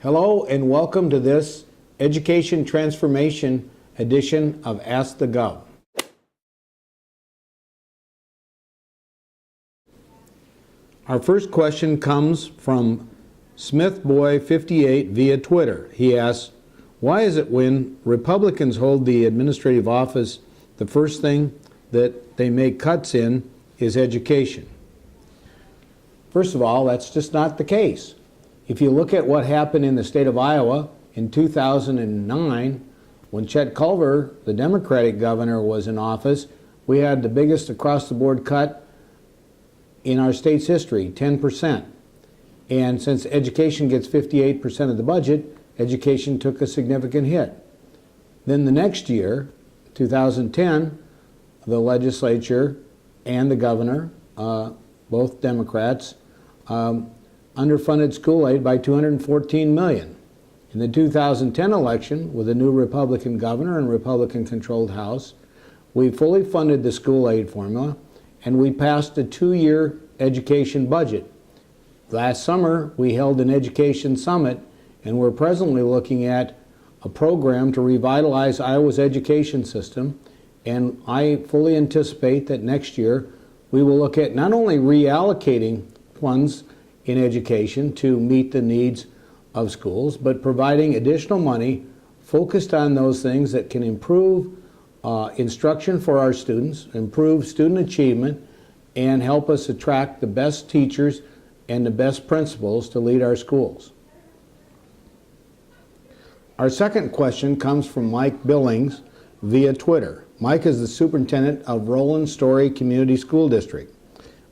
Hello and welcome to this Education Transformation edition of Ask the Gov. Our first question comes from SmithBoy58 via Twitter. He asks, why is it when Republicans hold the administrative office, the first thing that they make cuts in is education? First of all, that's just not the case. If you look at what happened in the state of Iowa in 2009, when Chet Culver, the Democratic governor, was in office, we had the biggest across-the-board cut in our state's history, 10%. And since education gets 58% of the budget, education took a significant hit. Then the next year, 2010, the legislature and the governor, both Democrats, underfunded school aid by $214 million. In the 2010 election, with a new Republican governor and Republican-controlled House, we fully funded the school aid formula, and we passed a 2-year education budget. Last summer, we held an education summit, and we're presently looking at a program to revitalize Iowa's education system, and I fully anticipate that next year we will look at not only reallocating funds in education to meet the needs of schools, but providing additional money focused on those things that can improve instruction for our students, improve student achievement, and help us attract the best teachers and the best principals to lead our schools. Our second question comes from Mike Billings via Twitter. Mike is the superintendent of Roland Story Community School District.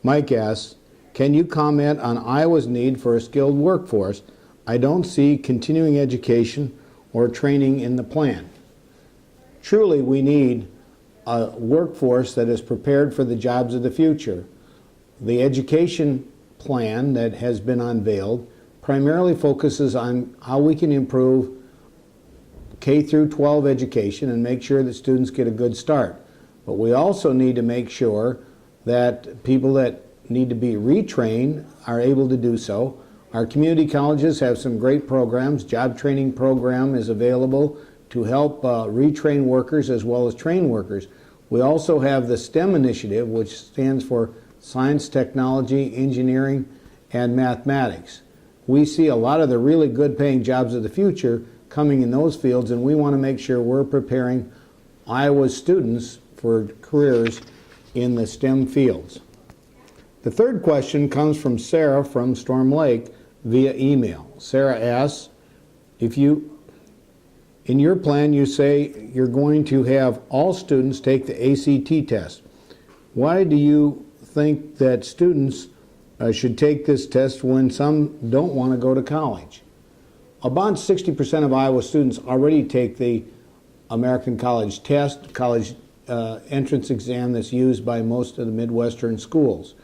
Mike asks, can you comment on Iowa's need for a skilled workforce? I don't see continuing education or training in the plan. Truly, we need a workforce that is prepared for the jobs of the future. The education plan that has been unveiled primarily focuses on how we can improve K through 12 education and make sure that students get a good start. But we also need to make sure that people that need to be retrained are able to do so. Our community colleges have some great programs. Job training program is available to help retrain workers as well as train workers. We also have the STEM initiative, which stands for Science, Technology, Engineering, and Mathematics. We see a lot of the really good paying jobs of the future coming in those fields, and we want to make sure we're preparing Iowa's students for careers in the STEM fields. The third question comes from Sarah from Storm Lake via email. Sarah asks, in your plan you say you're going to have all students take the ACT test. Why do you think that students should take this test when some don't want to go to college? About 60% of Iowa students already take the American College Test, college entrance exam that's used by most of the Midwestern schools.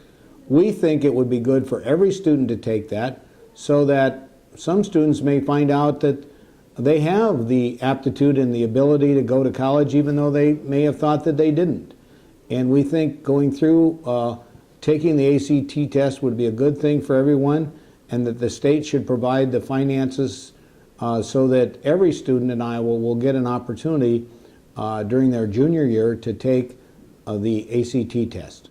We think it would be good for every student to take that so that some students may find out that they have the aptitude and the ability to go to college even though they may have thought that they didn't. And we think going through taking the ACT test would be a good thing for everyone, and that the state should provide the finances so that every student in Iowa will get an opportunity during their junior year to take the ACT test.